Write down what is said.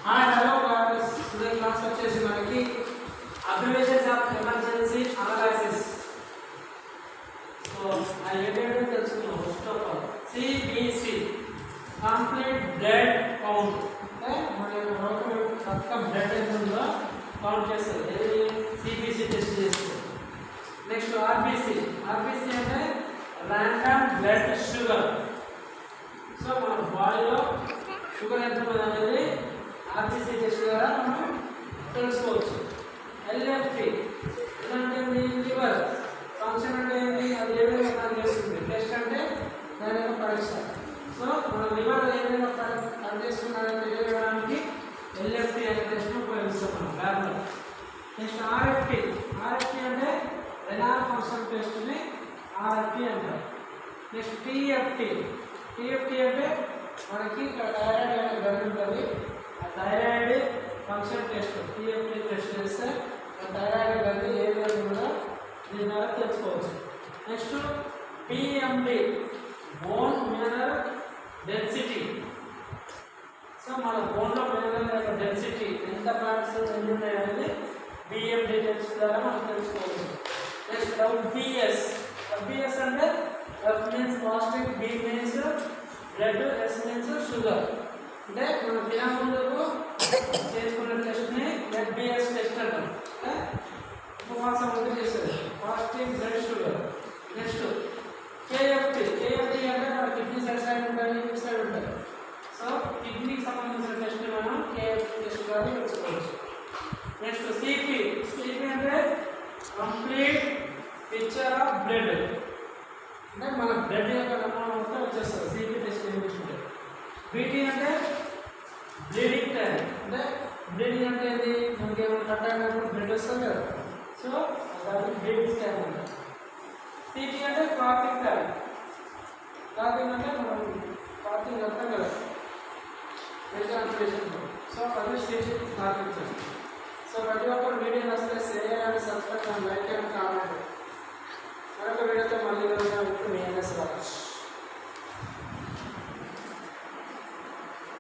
Hello guys, today class వచ్చేసి మనకి abbreviations of emergency analysis. So ఆ ఏంటంటే తెలుసుకున్నాం. First of all CBC complete blood count, అంటే మన యొక్క బ్లడ్ ఎంత ఉందో కౌంట్ చేస్తారు. ఏది సిబిసి టెస్ట్ చేస్తారు. నెక్స్ట్ ఆర్బిసి అంటే ర్యాండమ్ బ్లడ్ షుగర్. సో మన బాడీలో షుగర్ ఎంత ఉంది అనేది ఆర్బిసి టెస్ట్ ద్వారా మనం తెలుసుకోవచ్చు. ఎల్ఎఫ్టి అంటే లివర్ ఫంక్షన్ అంటే ఏంటి, అది ఏ విధంగా పనిచేస్తుంది. టెస్ట్ అంటే దాని యొక్క పరీక్ష. సో మన లివర్ ఏ విధంగా పనిచేస్తుందని తెలియడానికి ఎల్ఎఫ్టి అనే టెస్ట్ను ఉపయోగిస్తాం మనం ల్యాబ్లో. నెక్స్ట్ ఆర్ఎఫ్టి అంటే రెనాల్ ఫంక్షన్ టెస్ట్ని ఆర్ఎఫ్టి అంటారు. నెక్స్ట్ టీఎఫ్టి అంటే మనకి థైరాయిడ్ అనే గది ఉంటుంది. ఆ థైరాయిడ్ ఫంక్షన్ టెస్ట్ టీఎఫ్టి టెస్ట్ చేస్తే ఆ థైరాయిడ్ గది ఏ విధంగా ఉందో దీని ద్వారా తెలుసుకోవచ్చు. Next BMD bone mineral density. So మన బోన్లో మినరల్ యొక్క డెన్సిటీ ఎంత పార్ట్స్ ఎన్ని ఉన్నాయి అనేది బిఎండి టెస్ట్ ద్వారా మనం తెలుసుకోవచ్చు. నెక్స్ట్ డబ్ల్యూబిఎస్ అంటే F means positive, B means blood, S means sugar. అంటే మనం తినముందుకు చేసుకునే టెస్ట్ని ఎఫ్బిఎస్ టెస్ట్ అంటాం. ఉపవాసం ముందు చేసేది పాజిటివ్ బ్లడ్ షుగర్. నెక్స్ట్ కేఎఫ్టి అంటే మన కిడ్నీ సైడ్ ఉంటాయి, ఈ సైడ్ ఉంటాయి. సో కిడ్నీకి సంబంధించిన టెస్ట్ని మనం కేఎఫ్టి టెస్ట్ ద్వారా తెలుసుకోవచ్చు. నెక్స్ట్ సిపి అంటే కంప్లీట్ పిక్చర్ ఆఫ్ బ్లడ్, అంటే మన బ్లడ్ యొక్క నమూనా మొత్తం వచ్చేస్తుంది సిపి టెస్ట్ చేయించుకుంటే. బీటీ అంటే బ్లీడింగ్ టైం, అంటే బ్లీడింగ్ అంటే ఏంటి, మనకి ఏమైనా కట్ అయినప్పుడు బ్లడ్ వస్తుంది కదా. సో దానికి బ్లీడింగ్ టైం అంటే. సిటీ అంటే క్లాతింగ్ టైం. క్లాతింగ్ అంటే మనం క్లాతింగ్ అంటాం కదా పేషెంట్. సో అది సిటీ క్లాతింగ్ టైం. సో ప్రతి ఒక్కరు వీడియో నచ్చితే share and subscribe and like and comment.